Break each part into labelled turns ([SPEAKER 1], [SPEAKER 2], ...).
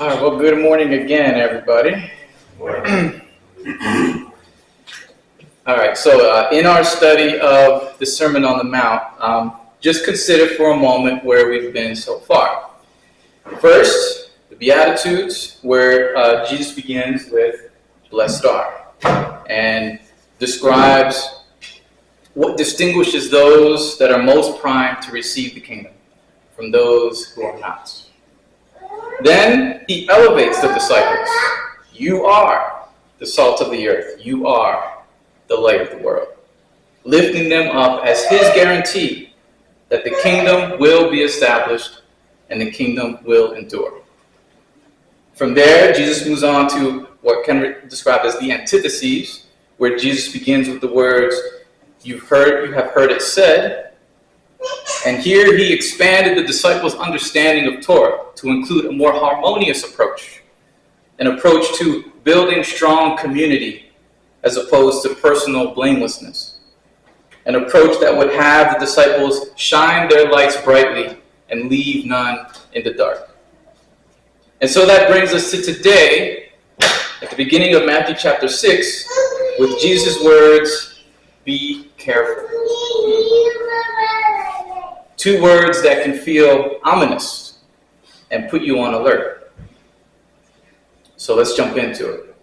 [SPEAKER 1] All right, well, good morning again, everybody. All right, so in our study of the Sermon on the Mount, just consider for a moment where we've been so far. First, the Beatitudes, where Jesus begins with, "Blessed are," and describes what distinguishes those that are most primed to receive the kingdom from those who are not. Then he elevates the disciples. You are the salt of the earth. You are the light of the world. Lifting them up as his guarantee that the kingdom will be established and the kingdom will endure. From there, Jesus moves on to what can be described as the antitheses, where Jesus begins with the words, you have heard it said. And here he expanded the disciples' understanding of Torah to include a more harmonious approach, an approach to building strong community as opposed to personal blamelessness, an approach that would have the disciples shine their lights brightly and leave none in the dark. And so that brings us to today, at the beginning of Matthew chapter 6, with Jesus' words, be careful. Two words that can feel ominous and put you on alert. So let's jump into it.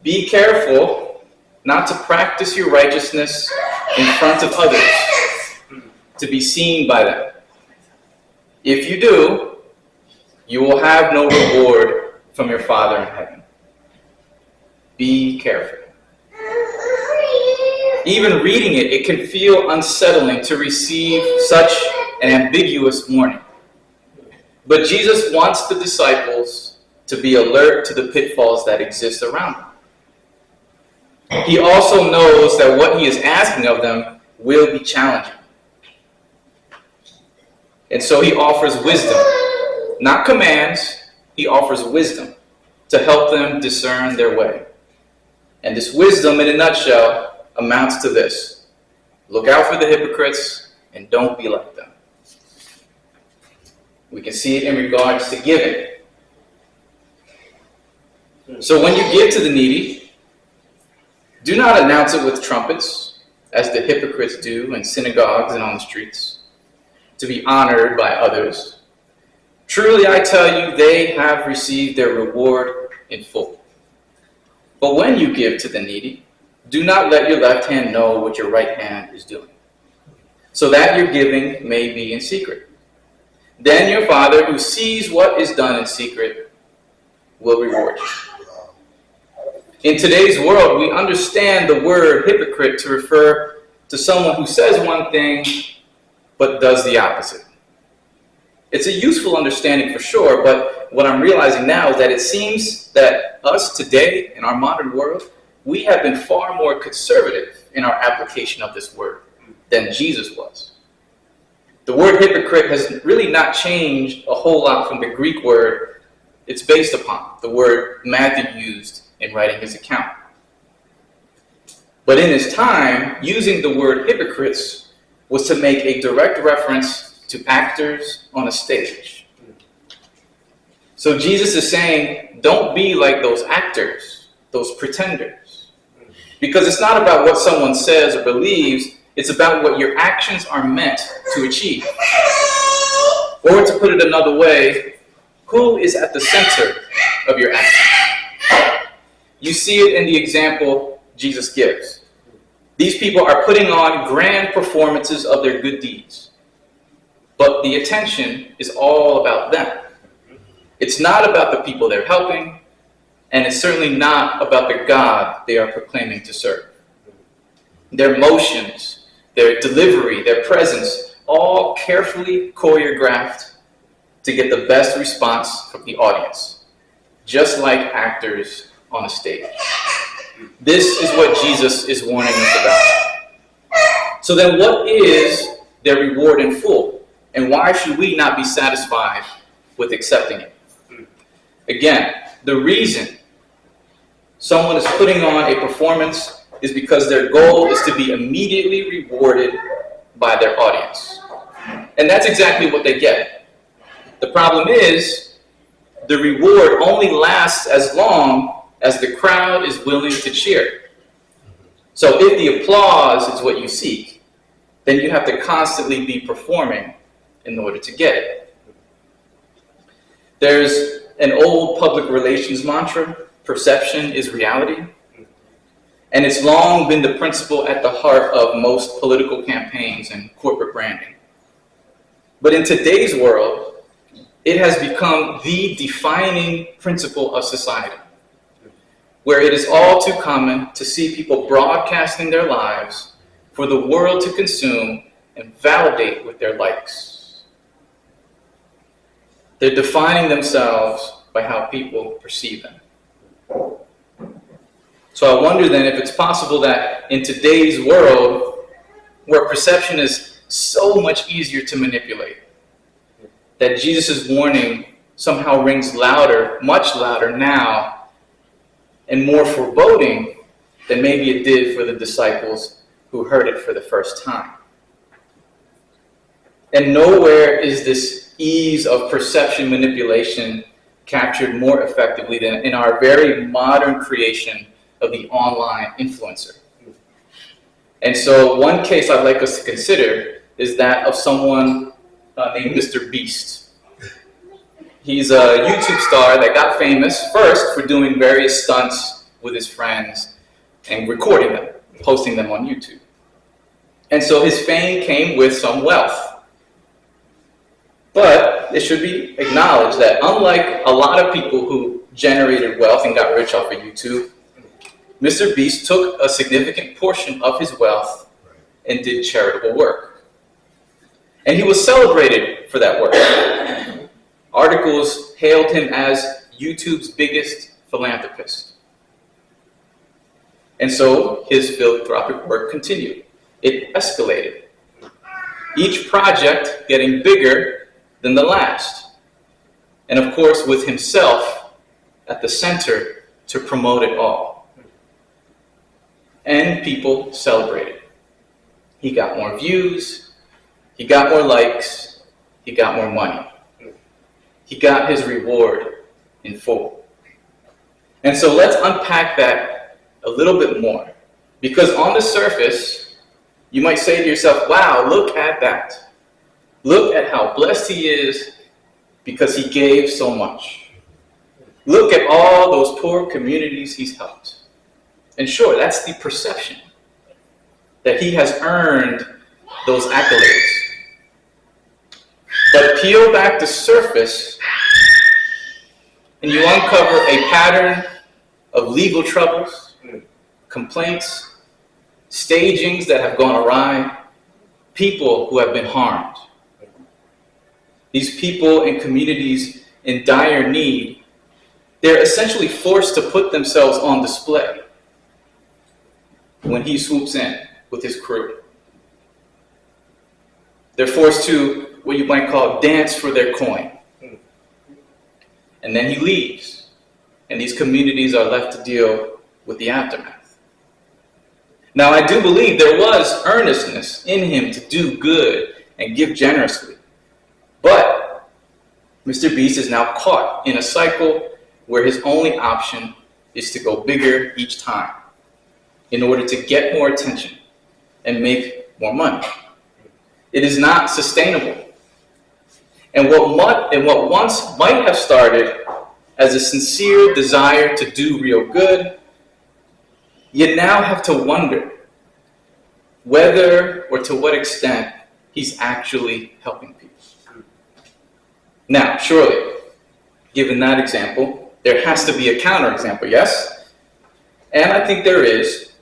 [SPEAKER 1] Be careful not to practice your righteousness in front of others, to be seen by them. If you do, you will have no reward from your Father in heaven. Be careful. Even reading it, it can feel unsettling to receive such an ambiguous warning. But Jesus wants the disciples to be alert to the pitfalls that exist around them. He also knows that what he is asking of them will be challenging. And so he offers wisdom, not commands. He offers wisdom to help them discern their way. And this wisdom, in a nutshell, amounts to this: look out for the hypocrites and don't be like them. We can see it in regards to giving. So when you give to the needy, do not announce it with trumpets, as the hypocrites do in synagogues and on the streets, to be honored by others. Truly I tell you, they have received their reward in full. But when you give to the needy, do not let your left hand know what your right hand is doing, so that your giving may be in secret. Then your Father, who sees what is done in secret, will reward you. In today's world, we understand the word hypocrite to refer to someone who says one thing but does the opposite. It's a useful understanding for sure, but what I'm realizing now is that it seems that us today, in our modern world, we have been far more conservative in our application of this word than Jesus was. The word hypocrite has really not changed a whole lot from the Greek word it's based upon, the word Matthew used in writing his account. But in his time, using the word hypocrites was to make a direct reference to actors on a stage. So Jesus is saying, don't be like those actors, those pretenders. Because it's not about what someone says or believes, it's about what your actions are meant to achieve. Or to put it another way, who is at the center of your actions? You see it in the example Jesus gives. These people are putting on grand performances of their good deeds. But the attention is all about them. It's not about the people they're helping, and it's certainly not about the God they are proclaiming to serve. Their motions, their delivery, their presence, all carefully choreographed to get the best response from the audience, just like actors on a stage. This is what Jesus is warning us about. So then what is their reward in full? And why should we not be satisfied with accepting it? Again, the reason someone is putting on a performance is because their goal is to be immediately rewarded by their audience. And that's exactly what they get. The problem is, the reward only lasts as long as the crowd is willing to cheer. So if the applause is what you seek, then you have to constantly be performing in order to get it. There's an old public relations mantra, perception is reality. And it's long been the principle at the heart of most political campaigns and corporate branding. But in today's world, it has become the defining principle of society, where it is all too common to see people broadcasting their lives for the world to consume and validate with their likes. They're defining themselves by how people perceive them. So I wonder then if it's possible that in today's world, where perception is so much easier to manipulate, that Jesus' warning somehow rings louder, much louder now, and more foreboding than maybe it did for the disciples who heard it for the first time. And nowhere is this ease of perception manipulation captured more effectively than in our very modern creation of the online influencer. And so one case I'd like us to consider is that of someone named Mr. Beast. He's a YouTube star that got famous first for doing various stunts with his friends and recording them, posting them on YouTube. And so his fame came with some wealth. But it should be acknowledged that unlike a lot of people who generated wealth and got rich off of YouTube, Mr. Beast took a significant portion of his wealth and did charitable work. And he was celebrated for that work. Articles hailed him as YouTube's biggest philanthropist. And so his philanthropic work continued. It escalated. Each project getting bigger than the last. And of course, with himself at the center to promote it all. And people celebrated. He got more views, he got more likes, he got more money. He got his reward in full. And so let's unpack that a little bit more. Because on the surface, you might say to yourself, wow, look at that. Look at how blessed he is because he gave so much. Look at all those poor communities he's helped. And sure, that's the perception, that he has earned those accolades. But peel back the surface, and you uncover a pattern of legal troubles, complaints, stagings that have gone awry, people who have been harmed. These people and communities in dire need, they're essentially forced to put themselves on display when he swoops in with his crew. They're forced to, what you might call, dance for their coin. And then he leaves, and these communities are left to deal with the aftermath. Now, I do believe there was earnestness in him to do good and give generously. But Mr. Beast is now caught in a cycle where his only option is to go bigger each time in order to get more attention and make more money. It is not sustainable. And what once might have started as a sincere desire to do real good, you now have to wonder whether or to what extent he's actually helping people. Now, surely, given that example, there has to be a counterexample, yes? And I think there is.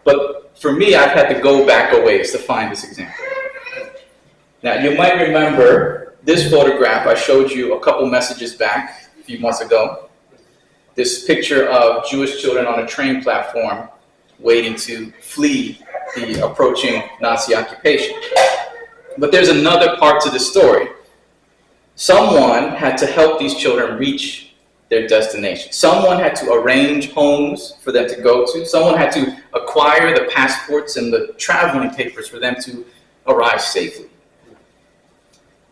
[SPEAKER 1] But for me, I've had to go back a ways to find this example. Now, you might remember this photograph I showed you a couple messages back a few months ago. This picture of Jewish children on a train platform waiting to flee the approaching Nazi occupation. But there's another part to the story. Someone had to help these children reach their destination. Someone had to arrange homes for them to go to. Someone had to acquire the passports and the traveling papers for them to arrive safely.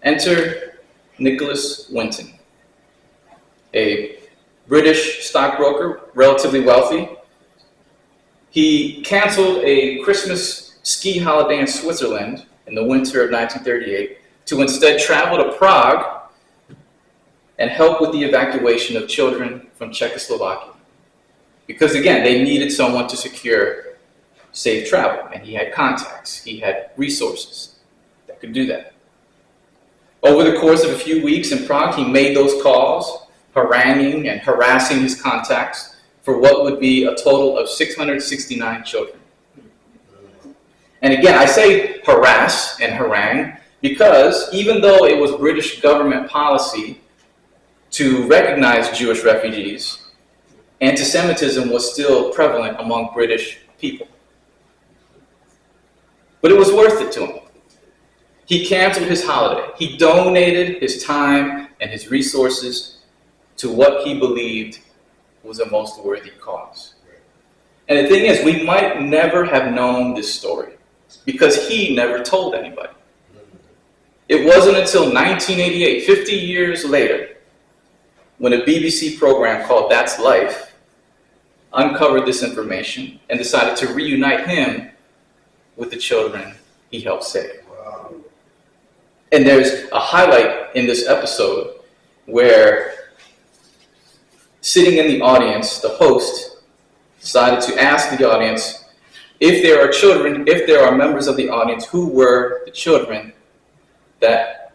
[SPEAKER 1] Enter Nicholas Winton. a British stockbroker, relatively wealthy. He canceled a Christmas ski holiday in Switzerland in the winter of 1938 to instead travel to Prague and help with the evacuation of children from Czechoslovakia. Because again, they needed someone to secure safe travel, and he had contacts, he had resources that could do that. Over the course of a few weeks in Prague, he made those calls, haranguing and harassing his contacts for what would be a total of 669 children. And again, I say harass and harangue because even though it was British government policy to recognize Jewish refugees, anti-Semitism was still prevalent among British people. But it was worth it to him. He canceled his holiday. He donated his time and his resources to what he believed was a most worthy cause. And the thing is, we might never have known this story because he never told anybody. It wasn't until 1988, 50 years later, when a BBC program called That's Life uncovered this information and decided to reunite him with the children he helped save. Wow. And there's a highlight in this episode where, sitting in the audience, the host decided to ask the audience if there are children, if there are members of the audience, who were the children that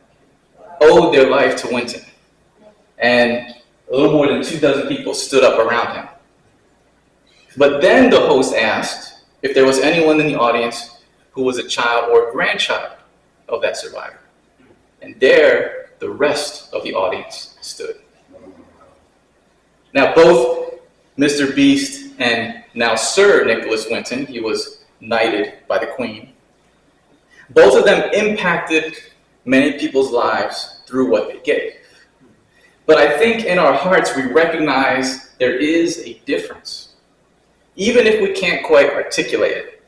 [SPEAKER 1] owed their life to Winton. And a little more than 24 people stood up around him. But then the host asked if there was anyone in the audience who was a child or a grandchild of that survivor. And there, the rest of the audience stood. Now, both Mr. Beast and now Sir Nicholas Winton, he was knighted by the Queen, both of them impacted many people's lives through what they gave. But I think in our hearts we recognize there is a difference. Even if we can't quite articulate it,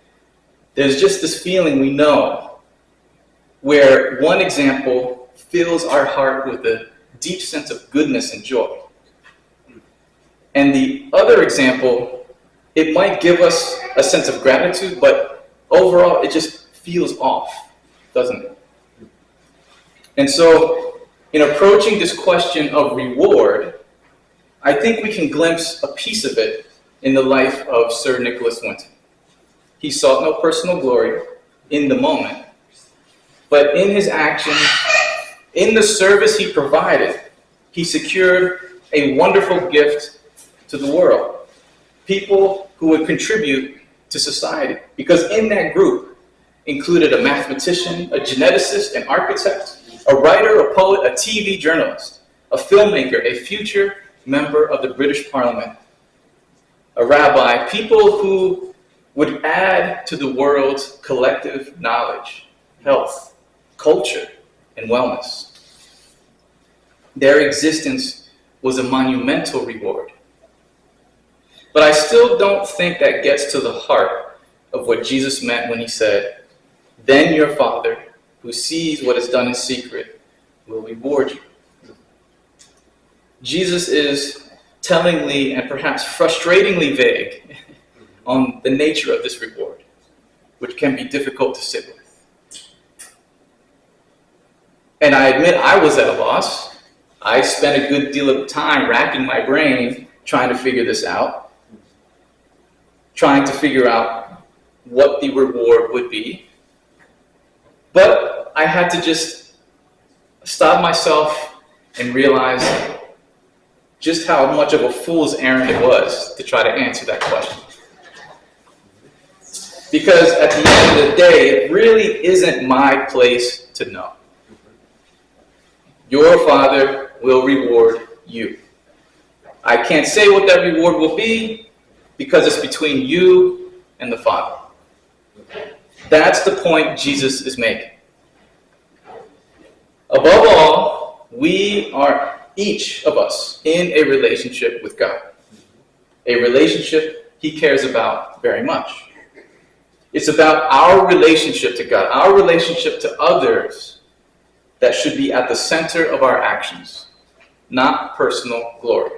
[SPEAKER 1] there's just this feeling we know where one example fills our heart with a deep sense of goodness and joy. And the other example, it might give us a sense of gratitude, but overall it just feels off, doesn't it? And so, in approaching this question of reward, I think we can glimpse a piece of it in the life of Sir Nicholas Winton. He sought no personal glory in the moment, but in his actions, in the service he provided, he secured a wonderful gift to the world. People who would contribute to society. Because in that group included a mathematician, a geneticist, an architect, a writer, a poet, a TV journalist, a filmmaker, a future member of the British Parliament, a rabbi, people who would add to the world's collective knowledge, health, culture, and wellness. Their existence was a monumental reward. But I still don't think that gets to the heart of what Jesus meant when he said, "Then your Father, who sees what is done in secret, will reward you." Jesus is tellingly and perhaps frustratingly vague on the nature of this reward, which can be difficult to sit with. And I admit I was at a loss. I spent a good deal of time racking my brain trying to figure this out, trying to figure out what the reward would be. But I had to just stop myself and realize just how much of a fool's errand it was to try to answer that question. Because at the end of the day, it really isn't my place to know. Your Father will reward you. I can't say what that reward will be because it's between you and the Father. That's the point Jesus is making. Above all, we are, each of us, in a relationship with God. A relationship he cares about very much. It's about our relationship to God, our relationship to others that should be at the center of our actions. not personal glory.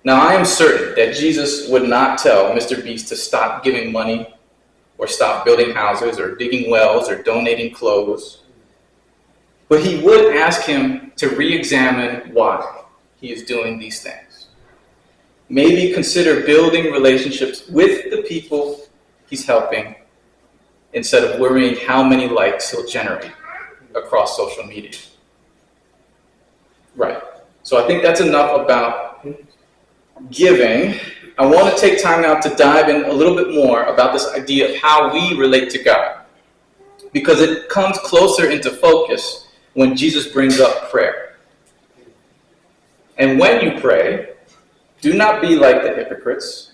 [SPEAKER 1] Now, I am certain that Jesus would not tell Mr. Beast to stop giving money or stop building houses or digging wells or donating clothes. But he would ask him to re-examine why he is doing these things. Maybe consider building relationships with the people he's helping instead of worrying how many likes he'll generate across social media. Right. So I think that's enough about giving. I want to take time now to dive in a little bit more about this idea of how we relate to God, because it comes closer into focus when Jesus brings up prayer. And when you pray, do not be like the hypocrites,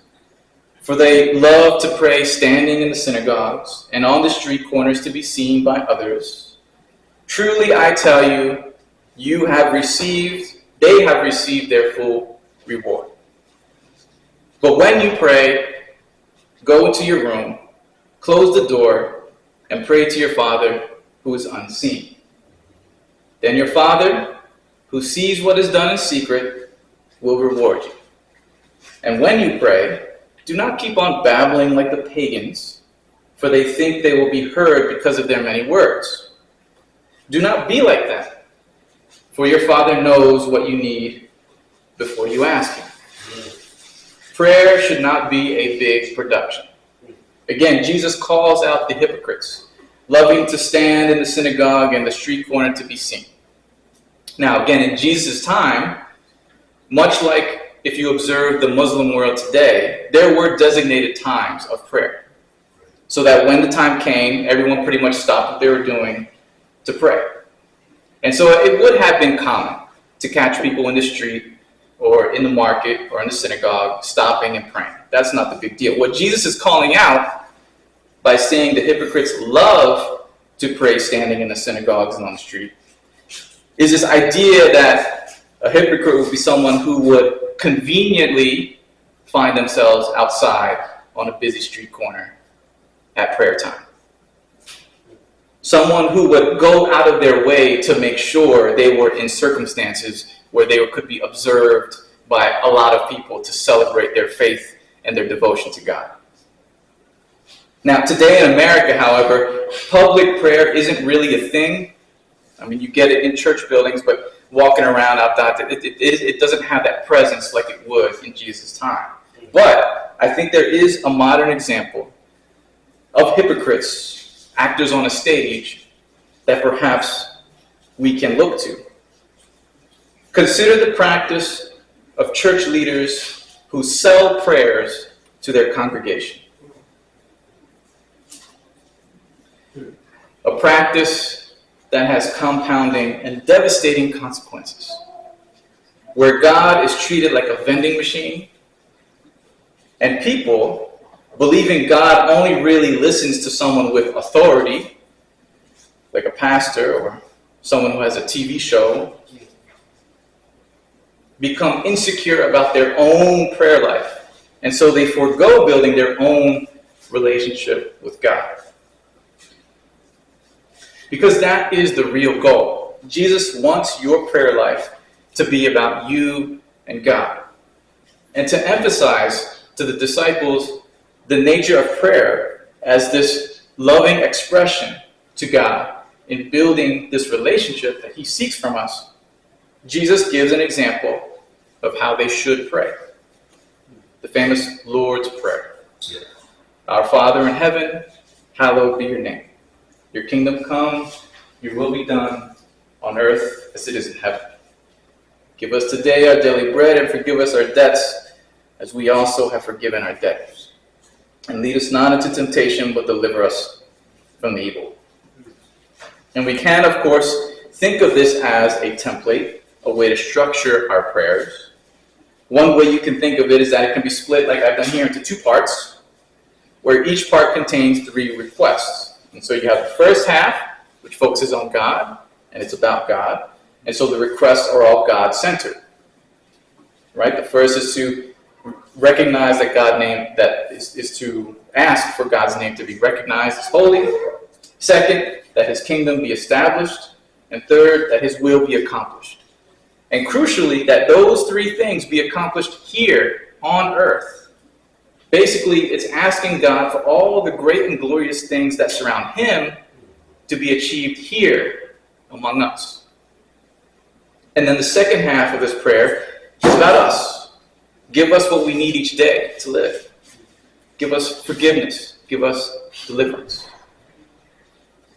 [SPEAKER 1] for they love to pray standing in the synagogues and on the street corners to be seen by others. Truly I tell you, they have received their full reward. But when you pray, go into your room, close the door, and pray to your Father who is unseen. Then your Father, who sees what is done in secret, will reward you. And when you pray, do not keep on babbling like the pagans, for they think they will be heard because of their many words. Do not be like that, for your Father knows what you need before you ask him. Prayer should not be a big production. Again, Jesus calls out the hypocrites, loving to stand in the synagogue and the street corner to be seen. Now, again, in Jesus' time, much like if you observe the Muslim world today, there were designated times of prayer, so that when the time came, everyone pretty much stopped what they were doing to pray. And so it would have been common to catch people in the street or in the market or in the synagogue stopping and praying. That's not the big deal. What Jesus is calling out by saying the hypocrites love to pray standing in the synagogues and on the street is this idea that a hypocrite would be someone who would conveniently find themselves outside on a busy street corner at prayer time. Someone who would go out of their way to make sure they were in circumstances where they could be observed by a lot of people to celebrate their faith and their devotion to God. Now, today in America, however, public prayer isn't really a thing. I mean, you get it in church buildings, but walking around outside, it doesn't have that presence like it would in Jesus' time. But I think there is a modern example of hypocrites, actors on a stage, that perhaps we can look to. Consider the practice of church leaders who sell prayers to their congregation. A practice that has compounding and devastating consequences, where God is treated like a vending machine, and people, believing God only really listens to someone with authority, like a pastor or someone who has a TV show, become insecure about their own prayer life, and so they forego building their own relationship with God. Because that is the real goal. Jesus wants your prayer life to be about you and God. And to emphasize to the disciples the nature of prayer as this loving expression to God in building this relationship that he seeks from us, Jesus gives an example of how they should pray. The famous Lord's Prayer. Our Father in heaven, hallowed be your name. Your kingdom come, your will be done on earth as it is in heaven. Give us today our daily bread and forgive us our debts as we also have forgiven our debtors. And lead us not into temptation, but deliver us from the evil. And we can, of course, think of this as a template, a way to structure our prayers. One way you can think of it is that it can be split, like I've done here, into two parts, where each part contains 3 requests. And so you have the first half, which focuses on God, and it's about God. And so the requests are all God-centered. Right? The first is to recognize that is to ask for God's name to be recognized as holy. Second, that his kingdom be established. and third, that his will be accomplished. And crucially, that those three things be accomplished here on earth. Basically, it's asking God for all the great and glorious things that surround him to be achieved here among us. And then the second half of this prayer is about us. Give us what we need each day to live. Give us forgiveness. Give us deliverance.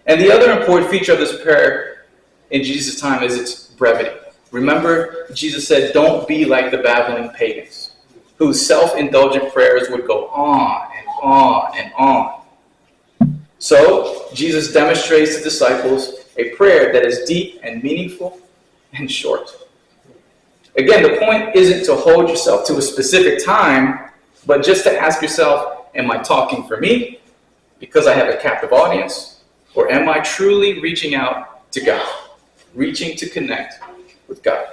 [SPEAKER 1] And the other important feature of this prayer in Jesus' time is its brevity. Remember, Jesus said, don't be like the babbling pagans, whose self-indulgent prayers would go on and on and on. So, Jesus demonstrates to disciples a prayer that is deep and meaningful and short. Again, the point isn't to hold yourself to a specific time, but just to ask yourself, am I talking for me because I have a captive audience? Or am I truly reaching out to God, reaching to connect with God?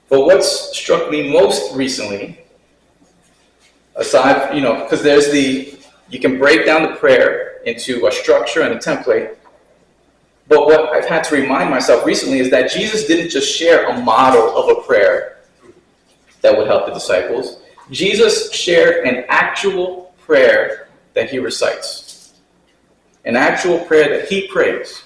[SPEAKER 1] But what's struck me most recently, aside, because you can break down the prayer into a structure and a template. But what I've had to remind myself recently is that Jesus didn't just share a model of a prayer that would help the disciples. Jesus shared an actual prayer that he recites. An actual prayer that he prays.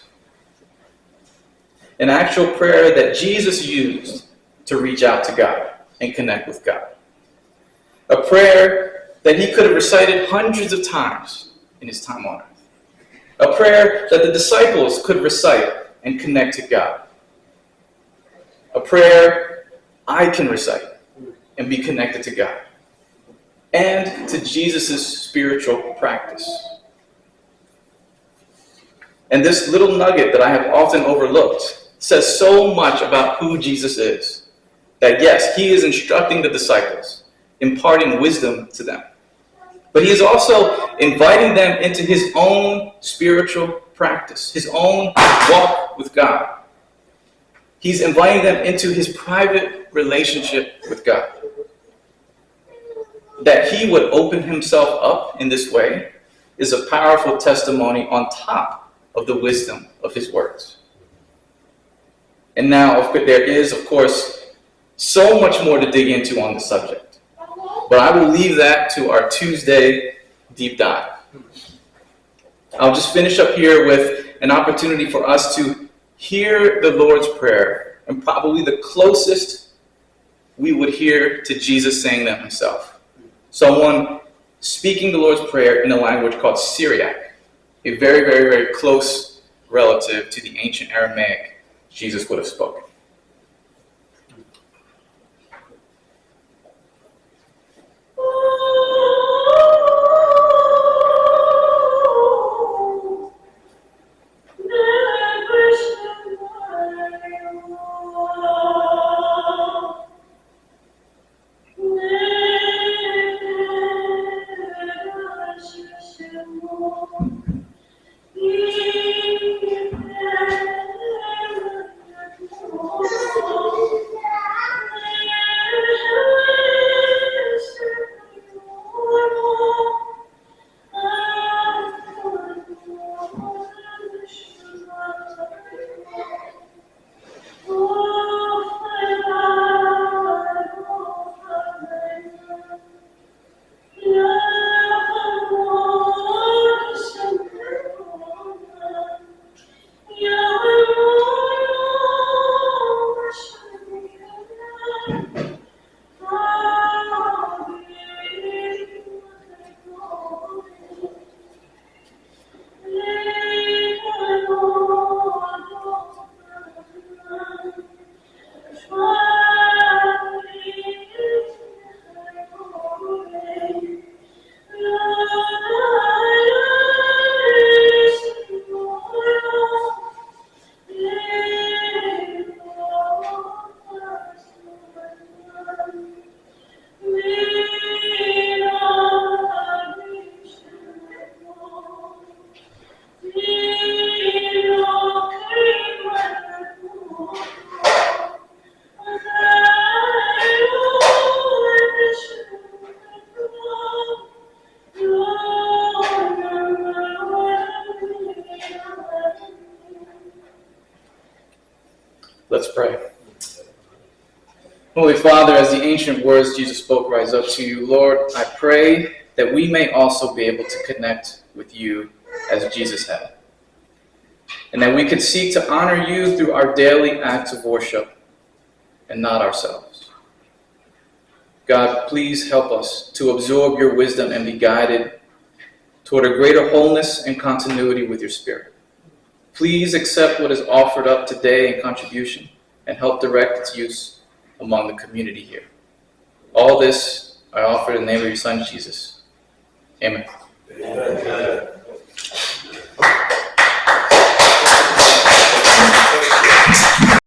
[SPEAKER 1] An actual prayer that Jesus used to reach out to God and connect with God. A prayer that he could have recited hundreds of times in his time on earth. A prayer that the disciples could recite and connect to God. A prayer I can recite and be connected to God. And to Jesus' spiritual practice. And this little nugget that I have often overlooked says so much about who Jesus is. That yes, he is instructing the disciples, imparting wisdom to them. But he is also inviting them into his own spiritual practice, his own walk with God. He's inviting them into his private relationship with God. That he would open himself up in this way is a powerful testimony on top of the wisdom of his words. And now, there is, of course, so much more to dig into on the subject. But I will leave that to our Tuesday deep dive. I'll just finish up here with an opportunity for us to hear the Lord's Prayer, and probably the closest we would hear to Jesus saying that himself. Someone speaking the Lord's Prayer in a language called Syriac, a very, very, very close relative to the ancient Aramaic Jesus would have spoken. Let's pray. Holy Father, as the ancient words Jesus spoke rise up to you, Lord, I pray that we may also be able to connect with you as Jesus had. And that we could seek to honor you through our daily acts of worship and not ourselves. God, please help us to absorb your wisdom and be guided toward a greater wholeness and continuity with your Spirit. Please accept what is offered up today in contribution and help direct its use among the community here. All this I offer in the name of your Son, Jesus. Amen.
[SPEAKER 2] Amen.